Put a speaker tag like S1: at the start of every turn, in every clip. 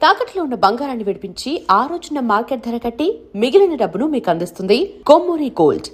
S1: తాకట్లో ఉన్న బంగారాన్ని విడిపించి ఆ రోజున మార్కెట్ ధర కట్టి మిగిలిన డబ్బును మీకు అందిస్తుంది కొమ్మూరి గోల్డ్.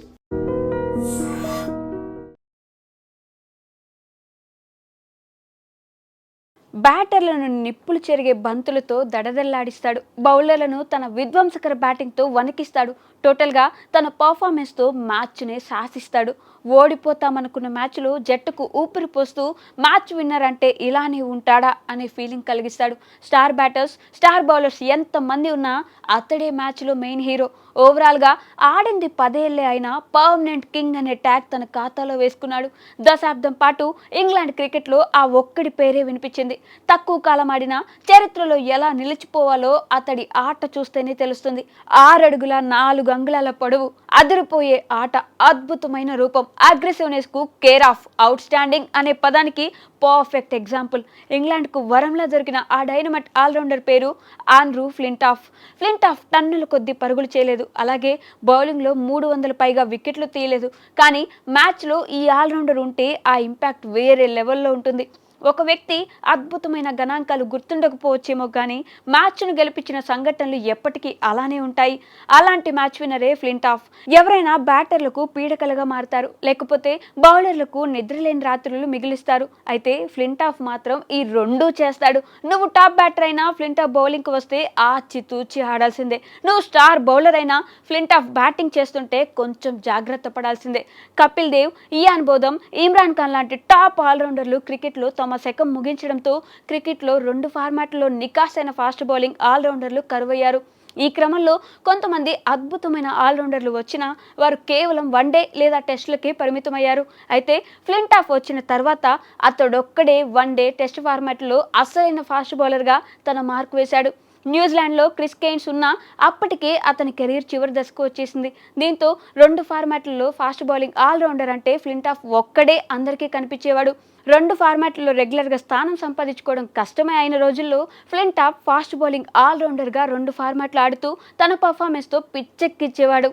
S2: బ్యాటర్లను నిప్పులు చెరిగే బంతులతో దడదల్లాడిస్తాడు. బౌలర్లను తన విధ్వంసకర బ్యాటింగ్తో వణికిస్తాడు. టోటల్గా తన పర్ఫార్మెన్స్తో మ్యాచ్నే శాసిస్తాడు. ఓడిపోతామనుకున్న మ్యాచ్లో జట్టుకు ఊపిరి పోస్తూ మ్యాచ్ విన్నర్ అంటే ఇలానే ఉంటాడా అనే ఫీలింగ్ కలిగిస్తాడు. స్టార్ బ్యాటర్స్, స్టార్ బౌలర్స్ ఎంతమంది ఉన్నా అతడే మ్యాచ్లో మెయిన్ హీరో. ఓవరాల్గా ఆడింది 10 ఏళ్లే అయినా పర్మనెంట్ కింగ్ అనే ట్యాగ్ తన ఖాతాలో వేసుకున్నాడు. దశాబ్దం పాటు ఇంగ్లాండ్ క్రికెట్లో ఆ ఒక్కడి పేరే వినిపించింది. తక్కువ కాలం ఆడినా చరిత్రలో ఎలా నిలిచిపోవాలో అతడి ఆట చూస్తేనే తెలుస్తుంది. 6 అడుగుల 4 అంగుళాల పొడవు, అదిరిపోయే ఆట, అద్భుతమైన రూపం, అగ్రెసివ్నెస్ కు కేర్ ఆఫ్, అవుట్ స్టాండింగ్ అనే పదానికి పర్ఫెక్ట్ ఎగ్జాంపుల్. ఇంగ్లాండ్కు వరంలా దొరికిన ఆ డైనమైట్ ఆల్రౌండర్ పేరు ఆండ్రూ ఫ్లింటాఫ్. ఫ్లింటాఫ్ టన్నుల కొద్ది పరుగులు చేయలేదు, అలాగే బౌలింగ్లో 300 పైగా వికెట్లు తీయలేదు. కానీ మ్యాచ్లో ఈ ఆల్రౌండర్ ఉంటే ఆ ఇంపాక్ట్ వేరే లెవెల్లో ఉంటుంది. ఒక వ్యక్తి అద్భుతమైన గణాంకాలు గుర్తుండకపోవచ్చేమో కానీ మ్యాచ్ను గెలిపించిన సంఘటనలు ఎప్పటికీ అలానే ఉంటాయి. అలాంటి మ్యాచ్ విన్నరే ఫ్లింటాఫ్. ఎవరైనా బ్యాటర్లకు పీడకలుగా మారుతారు, లేకపోతే బౌలర్లకు నిద్రలేని రాత్రులు మిగిలిస్తారు. అయితే ఫ్లింటాఫ్ మాత్రం ఈ రెండూ చేస్తాడు. నువ్వు టాప్ బ్యాటర్ అయినా ఫ్లింటాఫ్ బౌలింగ్కి వస్తే ఆచితూచి ఆడాల్సిందే. నువ్వు స్టార్ బౌలర్ అయినా ఫ్లింటాఫ్ బ్యాటింగ్ చేస్తుంటే కొంచెం జాగ్రత్త పడాల్సిందే. కపిల్ దేవ్, ఇయాన్ బోథమ్, ఇమ్రాన్ ఖాన్ లాంటి టాప్ ఆల్రౌండర్లు క్రికెట్లో తమ శకం ముగించడంతో క్రికెట్లో 2 ఫార్మాట్లలో నికాసైన ఫాస్ట్ బౌలింగ్ ఆల్రౌండర్లు కరువయ్యారు. ఈ క్రమంలో కొంతమంది అద్భుతమైన ఆల్రౌండర్లు వచ్చినా వారు కేవలం వన్డే లేదా టెస్టులకే పరిమితమయ్యారు. అయితే ఫ్లింటాఫ్ వచ్చిన తర్వాత అతడొక్కడే వన్డే, టెస్ట్ ఫార్మాట్లో అసలైన ఫాస్ట్ బౌలర్గా తన మార్కు వేశాడు. న్యూజిలాండ్లో క్రిస్ కెయిన్స్ ఉన్నా అప్పటికే అతని కెరీర్ చివరి దశకు వచ్చేసింది. దీంతో 2 ఫార్మాట్లలో ఫాస్ట్ బౌలింగ్ ఆల్రౌండర్ అంటే ఫ్లింటాఫ్ ఒక్కడే అందరికీ కనిపించేవాడు. 2 ఫార్మాట్లలో రెగ్యులర్గా స్థానం సంపాదించుకోవడం కష్టమే అయిన రోజుల్లో ఫ్లింటాఫ్ ఫాస్ట్ బౌలింగ్ ఆల్రౌండర్గా 2 ఫార్మాట్లు ఆడుతూ తన పర్ఫార్మెన్స్తో పిచ్చెక్కిచ్చేవాడు.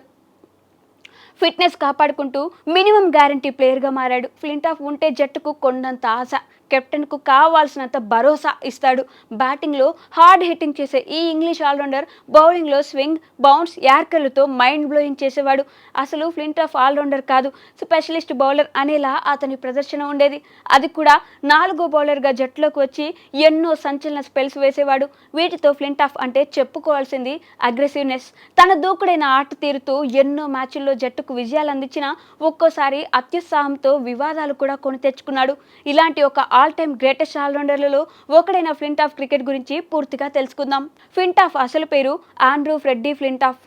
S2: ఫిట్నెస్ కాపాడుకుంటూ మినిమం గ్యారంటీ ప్లేయర్గా మారాడు. ఫ్లింటాఫ్ ఉంటే జట్టుకు కొండంత ఆశ, కెప్టెన్కు కావాల్సినంత భరోసా ఇస్తాడు. బ్యాటింగ్లో హార్డ్ హిట్టింగ్ చేసే ఈ ఇంగ్లీష్ ఆల్రౌండర్ బౌలింగ్లో స్వింగ్, బౌన్స్, యార్కర్లతో మైండ్ బ్లోయింగ్ చేసేవాడు. అసలు ఫ్లింటాఫ్ ఆల్రౌండర్ కాదు, స్పెషలిస్ట్ బౌలర్ అనేలా అతని ప్రదర్శన ఉండేది. అది కూడా 4వ బౌలర్గా జట్టులోకి వచ్చి ఎన్నో సంచలన స్పెల్స్ వేసేవాడు. వీటితో ఫ్లింటాఫ్ అంటే చెప్పుకోవాల్సింది అగ్రెసివ్నెస్. తన దూకుడైన ఆట తీరుతూ ఎన్నో మ్యాచ్ల్లో జట్టుకు విజయాలు అందించినా ఒక్కోసారి అత్యుత్సాహంతో వివాదాలు కూడా కొని తెచ్చుకున్నాడు. ఇలాంటి ఒక ఆల్ టైమ్ గ్రేటెస్ట్ ఆల్రౌండర్లలో ఒకడైన ఫ్లింటాఫ్ క్రికెట్ గురించి పూర్తిగా తెలుసుకుందాం. ఫ్లింటాఫ్ అసలు పేరు ఆండ్రూ ఫ్రెడ్డీ ఫ్లింటాఫ్.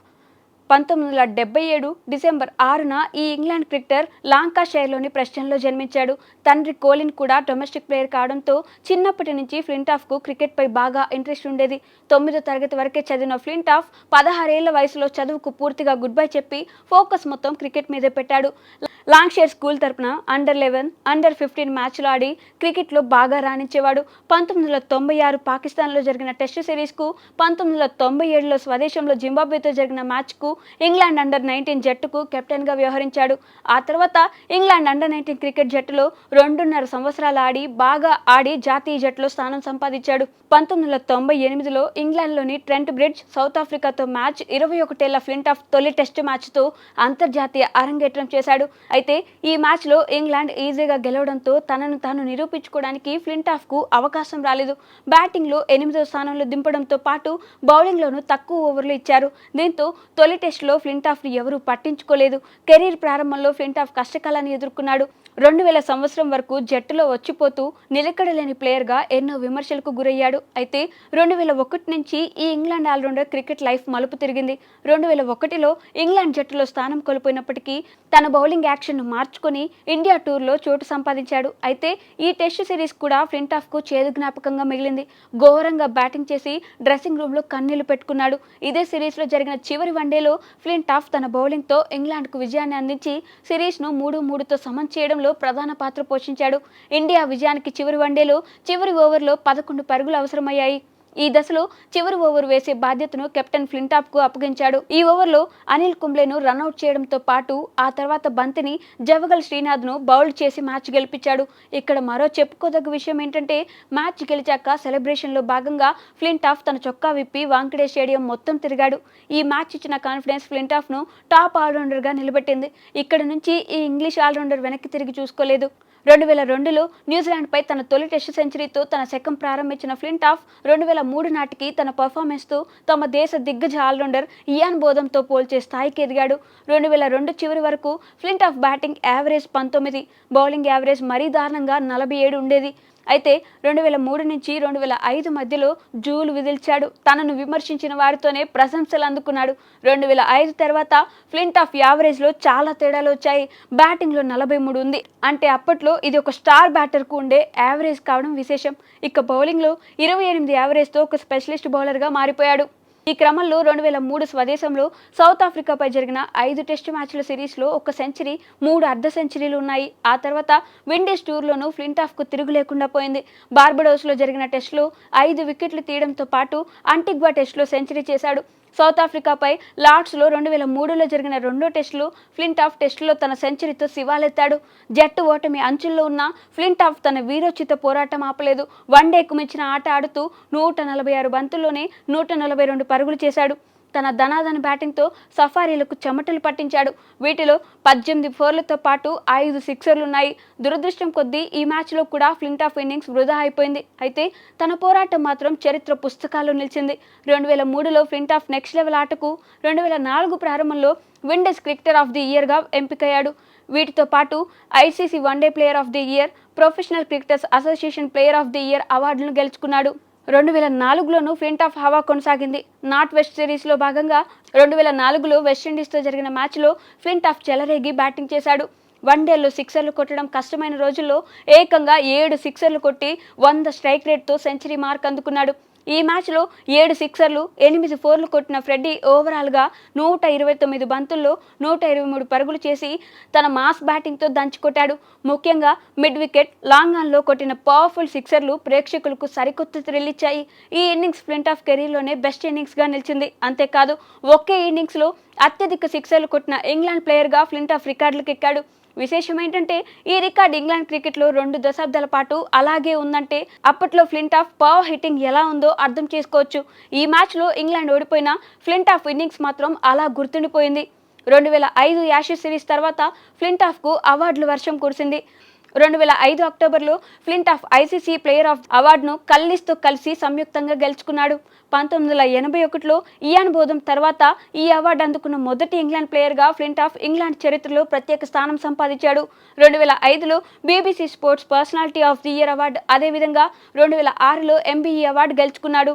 S2: 1977 డిసెంబర్ 6న ఈ ఇంగ్లాండ్ క్రికెటర్ లాంకాషైర్లోని ప్రెస్టన్లో జన్మించాడు. తండ్రి కోలిన్ కూడా డొమెస్టిక్ ప్లేయర్ కావడంతో చిన్నప్పటి నుంచి ఫ్లింటాఫ్కు క్రికెట్పై బాగా ఇంట్రెస్ట్ ఉండేది. 9వ తరగతి వరకే చదివిన ఫ్లింటాఫ్ 16 ఏళ్ల వయసులో చదువుకు పూర్తిగా గుడ్ బై చెప్పి ఫోకస్ మొత్తం క్రికెట్ మీదే పెట్టాడు. లాంక్షైర్ స్కూల్ తరపున అండర్-11, అండర్-15 మ్యాచ్లు ఆడి క్రికెట్లో బాగా రాణించేవాడు. 1996 పాకిస్తాన్లో జరిగిన టెస్టు సిరీస్కు, 1997లో స్వదేశంలో జింబాబ్వేతో జరిగిన మ్యాచ్కు ఇంగ్లాండ్ అండర్-19 జట్టుకు కెప్టెన్గా వ్యవహరించాడు. ఆ తర్వాత ఇంగ్లాండ్ అండర్-19 క్రికెట్ జట్టులో 2.5 సంవత్సరాలు బాగా ఆడి జాతీయ జట్టులో స్థానం సంపాదించాడు. 1998లో ఇంగ్లాండ్లోని ట్రెంట్ బ్రిడ్జ్, సౌత్ ఆఫ్రికాతో మ్యాచ్ 21 ఏళ్ల ఫ్లింటాఫ్ తొలి టెస్టు మ్యాచ్తో అంతర్జాతీయ అరంగేట్రం చేశాడు. అయితే ఈ మ్యాచ్లో ఇంగ్లాండ్ ఈజీగా గెలవడంతో తనను తాను నిరూపించుకోవడానికి ఫ్లింటాఫ్కు అవకాశం రాలేదు. బ్యాటింగ్లో 8వ స్థానంలో దింపడంతో పాటు బౌలింగ్లోనూ తక్కువ ఓవర్లు ఇచ్చారు. దీంతో తొలి టెస్టులో ఫ్లింటాఫ్ను ఎవరూ పట్టించుకోలేదు. కెరీర్ ప్రారంభంలో ఫ్లింటాఫ్ కష్టకాలాన్ని ఎదుర్కొన్నాడు. 2000 సంవత్సరం వరకు జట్టులో వచ్చిపోతూ నిలకడలేని ప్లేయర్గా ఎన్నో విమర్శలకు గురయ్యాడు. అయితే 2001 నుంచి ఈ ఇంగ్లాండ్ ఆల్రౌండర్ క్రికెట్ లైఫ్ మలుపు తిరిగింది. 2001లో ఇంగ్లాండ్ జట్టులో స్థానం కోల్పోయినప్పటికీ తన బౌలింగ్ యాక్షన్ను మార్చుకొని ఇండియా టూర్లో చోటు సంపాదించాడు. అయితే ఈ టెస్ట్ సిరీస్ కూడా ఫ్లింటాఫ్కు చేదు జ్ఞాపకంగా మిగిలింది. ఘోరంగా బ్యాటింగ్ చేసి డ్రెస్సింగ్ రూమ్లో కన్నీళ్లు పెట్టుకున్నాడు. ఇదే సిరీస్లో జరిగిన చివరి వన్డేలో ఫ్లింటాఫ్ తన బౌలింగ్తో ఇంగ్లాండ్కు విజయాన్ని అందించి సిరీస్ను 3-3తో సమం చేయడంలో ప్రధాన పాత్ర పోషించాడు. ఇండియా విజయానికి చివరి వన్డేలో చివరి ఓవర్లో 11 పరుగులు అవసరమయ్యాయి. ఈ దశలో చివరి ఓవర్ వేసే బాధ్యతను కెప్టెన్ ఫ్లింటాఫ్ కు అప్పగించాడు. ఈ ఓవర్లో అనిల్ కుంబ్లేను రన్అట్ చేయడంతో పాటు ఆ తర్వాత బంతిని జవగల్ శ్రీనాథ్ ను బౌల్డ్ చేసి మ్యాచ్ గెలిపించాడు. ఇక్కడ మరో చెప్పుకోదగ్గ విషయం ఏంటంటే మ్యాచ్ గెలిచాక సెలబ్రేషన్ లో భాగంగా ఫ్లింటాఫ్ తన చొక్కా విప్పి వాంకడే స్టేడియం మొత్తం తిరిగాడు. ఈ మ్యాచ్ ఇచ్చిన కాన్ఫిడెన్స్ ఫ్లింటాఫ్ ను టాప్ ఆల్రౌండర్ గా నిలబెట్టింది. ఇక్కడ నుంచి ఈ ఇంగ్లీష్ ఆల్రౌండర్ వెనక్కి తిరిగి చూసుకోలేదు. 2002లో న్యూజిలాండ్పై తన తొలి టెస్టు సెంచరీతో తన శకం ప్రారంభించిన ఫ్లింటాఫ్ 2003 నాటికి తన పర్ఫార్మెన్స్తో తమ దేశ దిగ్గజ ఆల్రౌండర్ ఇయాన్ బోథమ్తో పోల్చే స్థాయికి ఎదిగాడు. 2002 చివరి వరకు Flintoff batting average 19, bowling average మరీ దారుణంగా 47 ఉండేది. అయితే 2003 నుంచి 2005 మధ్యలో జూలు విదిల్చాడు. తనను విమర్శించిన వారితోనే ప్రశంసలు అందుకున్నాడు. 2005 తర్వాత ఫ్లింటాఫ్ యావరేజ్లో చాలా తేడాలు వచ్చాయి. బ్యాటింగ్లో 43 ఉంది. అంటే అప్పట్లో ఇది ఒక స్టార్ బ్యాటర్కు ఉండే యావరేజ్ కావడం విశేషం. ఇక బౌలింగ్లో 28 యావరేజ్తో ఒక స్పెషలిస్ట్ బౌలర్గా మారిపోయాడు. ఈ క్రమంలో 2003 స్వదేశంలో సౌత్ ఆఫ్రికాపై జరిగిన 5 టెస్టు మ్యాచ్ల సిరీస్లో ఒక సెంచరీ, 3 అర్ధ సెంచరీలు ఉన్నాయి. ఆ తర్వాత విండీస్ టూర్లోనూ ఫ్లింటాఫ్కు తిరుగు లేకుండా పోయింది. బార్బడోస్లో జరిగిన టెస్టులో 5 వికెట్లు తీయడంతో పాటు అంటిగ్వా టెస్టులో సెంచరీ చేశాడు. సౌత్ ఆఫ్రికాపై లార్డ్స్లో 2003లో జరిగిన రెండో టెస్టులో ఫ్లింటాఫ్ టెస్టులో తన సెంచరీతో శివాలెత్తాడు. జట్టు ఓటమి అంచుల్లో ఉన్న ఫ్లింటాఫ్ తన వీరోచిత పోరాటం ఆపలేదు. వన్డేకు మించిన ఆట ఆడుతూ 146 బంతుల్లోనే 142 పరుగులు చేశాడు. తన ధనాధన బ్యాటింగ్తో సఫారీలకు చెమటలు పట్టించాడు. వీటిలో 18 ఫోర్లతో పాటు 5 సిక్సర్లున్నాయి. దురదృష్టం కొద్దీ ఈ మ్యాచ్లో కూడా ఫ్లింటాఫ్ ఇన్నింగ్స్ వృధా అయిపోయింది. అయితే తన పోరాటం మాత్రం చరిత్ర పుస్తకాల్లో నిలిచింది. 2003లో ఫ్లింటాఫ్ నెక్స్ట్ లెవెల్ ఆటకు 2004 ప్రారంభంలో విండీస్ క్రికెటర్ ఆఫ్ ది ఇయర్గా ఎంపికయ్యాడు. వీటితో పాటు ICC one day player of the year, professional cricketers association player of the year అవార్డులను గెలుచుకున్నాడు. 2004లోనూ ఫ్లింటాఫ్ హవా కొనసాగింది. నార్త్ వెస్ట్ సిరీస్లో భాగంగా 2004లో వెస్టిండీస్తో జరిగిన మ్యాచ్లో ఫ్లింటాఫ్ చెలరేగి బ్యాటింగ్ చేశాడు. వన్డేల్లో సిక్సర్లు కొట్టడం కష్టమైన రోజుల్లో ఏకంగా 7 సిక్సర్లు కొట్టి 100 స్ట్రైక్ రేట్తో సెంచరీ మార్క్ అందుకున్నాడు. ఈ మ్యాచ్లో 7 సిక్సర్లు, 8 ఫోర్లు కొట్టిన ఫ్రెడ్డీ ఓవరాల్గా 129 బంతుల్లో 123 పరుగులు చేసి తన మాస్ బ్యాటింగ్తో దంచుకొట్టాడు. ముఖ్యంగా మిడ్ వికెట్, లాంగ్ ఆన్లో కొట్టిన పవర్ఫుల్ సిక్సర్లు ప్రేక్షకులకు సరికొత్త థ్రిల్ ఇచ్చాయి. ఈ ఇన్నింగ్స్ ఫ్లింటాఫ్ కెరీర్లోనే బెస్ట్ ఇన్నింగ్స్గా నిలిచింది. అంతేకాదు ఒకే ఇన్నింగ్స్లో అత్యధిక సిక్సర్లు కొట్టిన ఇంగ్లాండ్ ప్లేయర్గా ఫ్లింటాఫ్ రికార్డులకు ఎక్కాడు. విశేషం ఏంటంటే ఈ రికార్డ్ ఇంగ్లాండ్ క్రికెట్లో 2 దశాబ్దాల పాటు అలాగే ఉందంటే అప్పట్లో ఫ్లింటాఫ్ పవర్ హిట్టింగ్ ఎలా ఉందో అర్థం చేసుకోవచ్చు. ఈ మ్యాచ్లో ఇంగ్లాండ్ ఓడిపోయినా ఫ్లింటాఫ్ ఇన్నింగ్స్ మాత్రం అలా గుర్తుండిపోయింది. 2005 యాషెస్ సిరీస్ తర్వాత ఫ్లింటాఫ్కు అవార్డుల వర్షం కురిసింది. 2005 అక్టోబర్లో ఫ్లింటాఫ్ ఐసీసీ ప్లేయర్ ఆఫ్ అవార్డును కల్లిస్తో కలిసి సంయుక్తంగా గెలుచుకున్నాడు. 1981లో ఇయాన్ బోథమ్ తర్వాత ఈ అవార్డు అందుకున్న మొదటి ఇంగ్లాండ్ ప్లేయర్గా ఫ్లింటాఫ్ ఇంగ్లాండ్ చరిత్రలో ప్రత్యేక స్థానం సంపాదించాడు. 2005లో BBC sports personality of the year award, అదేవిధంగా 2006లో ఎంబీఈ అవార్డు గెలుచుకున్నాడు.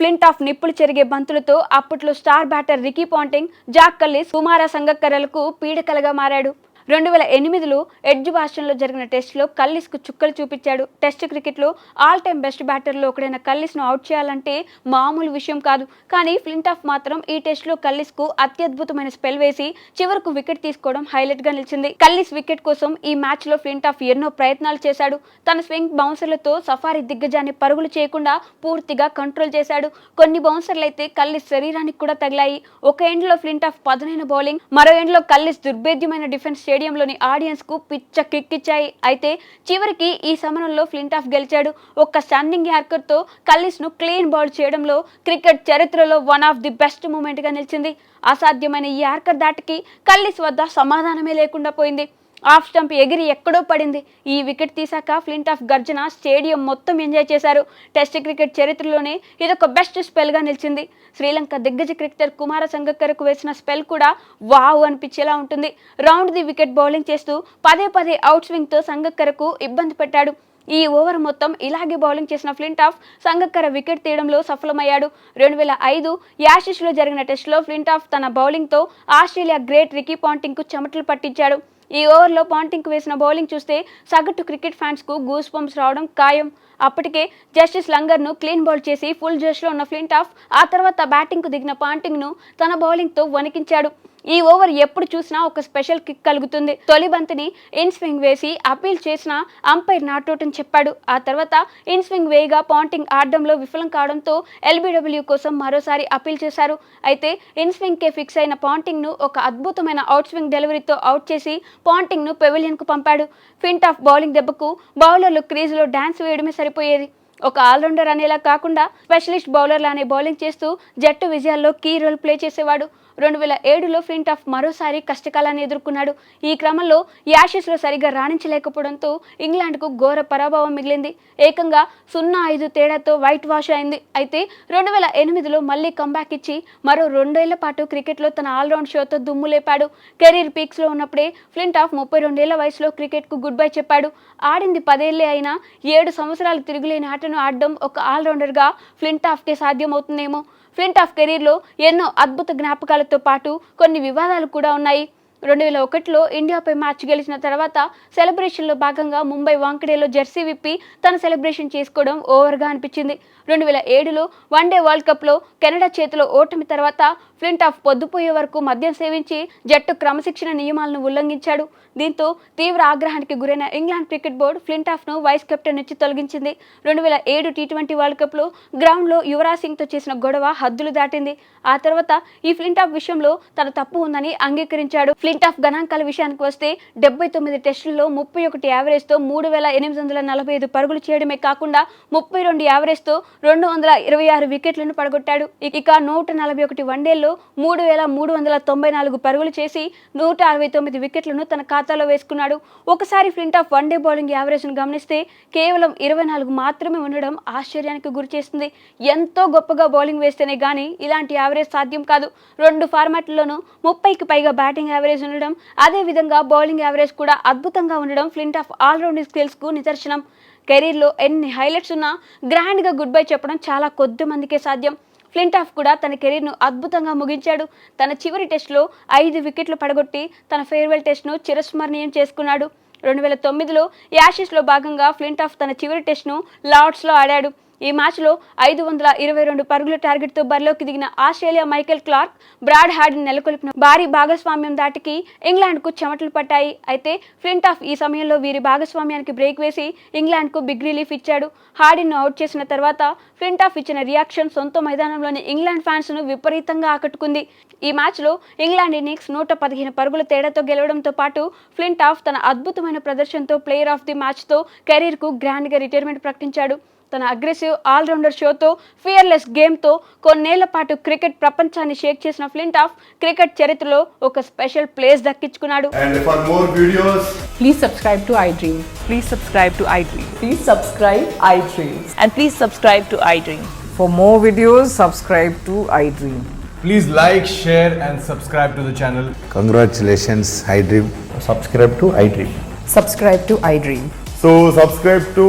S2: ఫ్లింటాఫ్ నిప్పులు చెరిగే బంతులతో అప్పట్లో star batter Ricky Ponting, Jacques Kallis, Kumar సంగక్కరలకు పీడకలగా మారాడు. 2008లో ఎడ్జ్ బాస్టన్లో జరిగిన టెస్టులో కల్లిస్కు చుక్కలు చూపించాడు. టెస్ట్ క్రికెట్లో ఆల్ టైమ్ బెస్ట్ బ్యాటర్లో ఒకడైన కల్లిస్ను అవుట్ చేయాలంటే మామూలు విషయం కాదు. కానీ ఫ్లింటాఫ్ మాత్రం ఈ టెస్టులో కల్లిస్కు అత్యద్భుతమైన స్పెల్ వేసి చివరకు వికెట్ తీసుకోవడం హైలైట్గా నిలిచింది. కల్లిస్ వికెట్ కోసం ఈ మ్యాచ్లో ఫ్లింటాఫ్ ఎన్నో ప్రయత్నాలు చేశాడు. తన స్వింగ్ బౌన్సర్లతో సఫారీ దిగ్గజాన్ని పరుగులు చేయకుండా పూర్తిగా కంట్రోల్ చేశాడు. కొన్ని బౌన్సర్లు అయితే కల్లిస్ శరీరానికి కూడా తగిలాయి. ఒక ఎండ్లో ఫ్లింటాఫ్ పదునైన బౌలింగ్, మరో ఎండ్లో కల్లిస్ దుర్భేద్యమైన డిఫెన్స్ స్టేడియంలోని ఆడియన్స్ కు పిచ్చ కిక్కిచ్చాయి. అయితే చివరికి ఈ సమరంలో ఫ్లింటాఫ్ గెలిచాడు. ఒక్క స్టాండింగ్ యార్కర్ తో కల్లిస్ ను క్లీన్ బౌల్ చేయడంలో క్రికెట్ చరిత్రలో one of the best moment గా నిలిచింది. అసాధ్యమైన ఈ యార్కర్ దాటికి కల్లిస్ వద్ద సమాధానమే లేకుండా పోయింది. ఆఫ్ స్టంప్ ఎగిరి ఎక్కడో పడింది. ఈ వికెట్ తీశాక ఫ్లింటాఫ్ గర్జన స్టేడియం మొత్తం ఎంజాయ్ చేశారు. టెస్ట్ క్రికెట్ చరిత్రలోనే ఇదొక బెస్ట్ స్పెల్గా నిలిచింది. శ్రీలంక దిగ్గజ క్రికెటర్ కుమార సంగక్కరకు వేసిన స్పెల్ కూడా వావ్ అనిపించేలా ఉంటుంది. రౌండ్ ది వికెట్ బౌలింగ్ చేస్తూ పదే అవుట్ స్వింగ్తో సంగక్కరకు ఇబ్బంది పెట్టాడు. ఈ ఓవర్ మొత్తం ఇలాగే బౌలింగ్ చేసిన ఫ్లింటాఫ్ సంగక్కర వికెట్ తీయడంలో సఫలమయ్యాడు. 2005 యాషెస్లో జరిగిన టెస్టులో ఫ్లింటాఫ్ తన బౌలింగ్తో ఆస్ట్రేలియా గ్రేట్ రికీ పాంటింగ్కు చెమటలు పట్టించాడు. ఈ ఓవర్లో పాంటింగ్కు వేసిన బౌలింగ్ చూస్తే సగటు క్రికెట్ ఫ్యాన్స్కు గూస్ బంప్స్ రావడం ఖాయం. అప్పటికే జస్టిస్ లంగర్ను క్లీన్ బౌల్ చేసి ఫుల్ జోష్లో ఉన్న ఫ్లింటాఫ్ ఆ తర్వాత బ్యాటింగ్కు దిగిన పాంటింగ్ను తన బౌలింగ్తో వణికించాడు. ఈ ఓవర్ ఎప్పుడు చూసినా ఒక స్పెషల్ కిక్ కలుగుతుంది. తొలి బంతిని ఇన్ స్వింగ్ వేసి అపీల్ చేసిన అంపైర్ నాట్అవుట్ అని చెప్పాడు. ఆ తర్వాత ఇన్ స్వింగ్ వేయగా పాంటింగ్ ఆడడంలో విఫలం కావడంతో ఎల్బిడబ్ల్యూ కోసం మరోసారి అపీల్ చేశారు. అయితే ఇన్ స్వింగ్ కే ఫిక్స్ అయిన పాంటింగ్ ను ఒక అద్భుతమైన అవుట్ స్వింగ్ డెలివరీతో అవుట్ చేసి పాంటింగ్ ను పెవిలియన్ కు పంపాడు. ఫింట్ ఆఫ్ బౌలింగ్ దెబ్బకు బౌలర్లు క్రీజులో డాన్స్ వేయడమే సరిపోయేది. ఒక ఆల్రౌండర్ అనేలా కాకుండా స్పెషలిస్ట్ బౌలర్లానే బౌలింగ్ చేస్తూ జట్టు విజయాల్లో కీ రోల్ ప్లే చేసేవాడు. 2007లో ఫ్లింట్ ఆఫ్ మరోసారి కష్టకాలాన్ని ఎదుర్కొన్నాడు. ఈ క్రమంలో యాషెస్లో సరిగ్గా రాణించలేకపోవడంతో ఇంగ్లాండ్కు ఘోర పరాభవం మిగిలింది. ఏకంగా 0-5 తేడాతో వైట్ వాష్ అయింది. అయితే 2008లో మళ్లీ కంబ్యాక్ ఇచ్చి మరో 2 ఏళ్ల పాటు క్రికెట్లో తన ఆల్రౌండ్ షోతో దుమ్ము లేపాడు. కెరీర్ పీక్స్లో ఉన్నప్పుడే ఫ్లింట్ ఆఫ్ 32 ఏళ్ల వయసులో క్రికెట్కు గుడ్ బై చెప్పాడు. ఆడింది 10 ఏళ్లే అయినా 7 సంవత్సరాలు తిరుగులేని ఆటను ఆడడం ఒక ఆల్రౌండర్గా ఫ్లింట్ ఆఫ్కే సాధ్యమవుతుందేమో. ఫ్లింట్ ఆఫ్ కెరీర్లో ఎన్నో అద్భుత జ్ఞాపకాలతో పాటు కొన్ని వివాదాలు కూడా ఉన్నాయి. 2001లో ఇండియాపై మ్యాచ్ గెలిచిన తర్వాత సెలబ్రేషన్లో భాగంగా ముంబై వాంకడేలో జెర్సీ విప్పి తన సెలబ్రేషన్ చేసుకోవడం ఓవర్గా అనిపించింది. 2007లో వన్డే వరల్డ్ కప్లో కెనడా చేతిలో ఓటమి తర్వాత ఫ్లింట్ ఆఫ్ పొద్దుపోయే వరకు మద్యం సేవించి జట్టు క్రమశిక్షణ నియమాలను ఉల్లంఘించాడు. దీంతో తీవ్ర ఆగ్రహానికి గురైన ఇంగ్లాండ్ క్రికెట్ బోర్డు ఫ్లింట్ ఆఫ్ను వైస్ కెప్టెన్ నుంచి తొలగించింది. 2007 టీ20 వరల్డ్ కప్లో గ్రౌండ్లో యువరాజ్ సింగ్తో చేసిన గొడవ హద్దులు దాటింది. ఆ తర్వాత ఈ ఫ్లింట్ ఆఫ్ విషయంలో తన తప్పు ఉందని అంగీకరించాడు. ఫ్లింట్ ఆఫ్ గణాంకాల విషయానికి వస్తే 79 టెస్టుల్లో 31 యావరేజ్తో 3845 పరుగులు చేయడమే కాకుండా 32 యావరేజ్తో 226 వికెట్లను పడగొట్టాడు. ఇక 141 వన్డేల్లో 3394 పరుగులు చేసి 169 వికెట్లను తన ఖాతాలో వేసుకున్నాడు. ఒకసారి ఫ్లింట్ ఆఫ్ వన్డే బౌలింగ్ యావరేజ్ను గమనిస్తే కేవలం 24 మాత్రమే ఉండడం ఆశ్చర్యానికి గురిచేస్తుంది. ఎంతో గొప్పగా బౌలింగ్ వేస్తేనే గానీ ఇలాంటి యావరేజ్ సాధ్యం కాదు. 2 ఫార్మాట్లలోనూ 30కి పైగా బ్యాటింగ్ యావరేజ్ ఉండడం, అదే విధంగా బౌలింగ్ యావరేజ్ కూడా అద్భుతంగా ఉండడం ఫ్లింట్ ఆఫ్ ఆల్రౌండింగ్ స్కిల్స్ కు నిదర్శనం. కెరీర్లో ఎన్ని హైలైట్స్ ఉన్నా గ్రాండ్గా గుడ్ బై చెప్పడం చాలా కొద్ది మందికే సాధ్యం. ఫ్లింట్ ఆఫ్ కూడా తన కెరీర్ను అద్భుతంగా ముగించాడు. తన చివరి టెస్టులో 5 వికెట్లు పడగొట్టి తన ఫేర్వెల్ టెస్ట్ను చిరస్మరణీయం చేసుకున్నాడు. 2009లో యాషెస్లో భాగంగా ఫ్లింట్ ఆఫ్ తన చివరి టెస్ట్ను లార్డ్స్లో ఆడాడు. ఈ మ్యాచ్లో 522 పరుగుల టార్గెట్తో బరిలోకి దిగిన Australia Michael Clarke, Brad Haddin నెలకొల్పిన భారీ భాగస్వామ్యం దాటికి ఇంగ్లాండ్కు చెమటలు పట్టాయి. అయితే ఫ్లింట్ ఆఫ్ ఈ సమయంలో వీరి భాగస్వామ్యానికి బ్రేక్ వేసి ఇంగ్లాండ్కు బిగ్ రిలీఫ్ ఇచ్చాడు. హార్డిన్ను అవుట్ చేసిన తర్వాత ఫ్లింట్ ఆఫ్ ఇచ్చిన రియాక్షన్ సొంత మైదానంలోని ఇంగ్లాండ్ ఫ్యాన్స్ను విపరీతంగా ఆకట్టుకుంది. ఈ మ్యాచ్లో ఇంగ్లాండ్ ఇన్నింగ్స్ 115 పరుగుల తేడాతో గెలవడంతో పాటు ఫ్లింట్ ఆఫ్ తన అద్భుతమైన ప్రదర్శనతో ప్లేయర్ ఆఫ్ ది మ్యాచ్తో కెరీర్కు గ్రాండ్గా రిటైర్మెంట్ ప్రకటించాడు. తన అగ్రెసివ్ ఆల్రౌండర్ షోతో, ఫియర్లెస్ గేమ్తో కొన్నేళ్ల పాటు క్రికెట్ ప్రపంచాన్ని షేక్ చేసిన ఫ్లింట్ ఆఫ్ క్రికెట్ చరిత్రలో ఒక స్పెషల్ ప్లేస్ దక్కించుకున్నాడు.
S3: And for more videos,
S1: Please subscribe to iDream.
S4: Please subscribe to iDream.
S1: Please subscribe iDream.
S4: And please subscribe to iDream.
S5: For more videos, subscribe to iDream.
S3: please like, share and subscribe to the channel.
S6: Congratulations, iDream.
S7: Subscribe to iDream.
S5: Subscribe to iDream.
S7: So subscribe to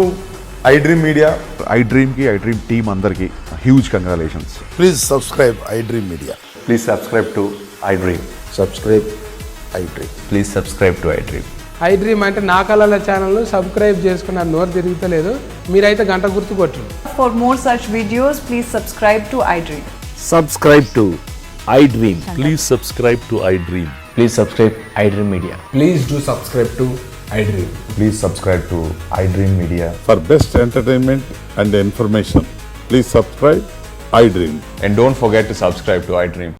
S7: iDream Media.
S8: iDream की iDream team अंदर की huge congratulations.
S6: Please subscribe iDream Media.
S7: Please subscribe to iDream.
S6: Subscribe iDream.
S7: Please subscribe to iDream.
S9: iDream అంటే నా కళల ఛానల్ను subscribe చేసుకున్న నోరు తిరుగుతలేదు, మీరైతే గంట గుర్తు కొట్టరు.
S5: For more such videos, please subscribe to iDream.
S10: Subscribe to iDream. Please subscribe to iDream.
S7: Please subscribe iDream Media.
S3: Please do subscribe to iDream.
S7: Please subscribe to iDream Media.
S8: For best entertainment and information, please subscribe iDream.
S7: And don't forget to subscribe to iDream.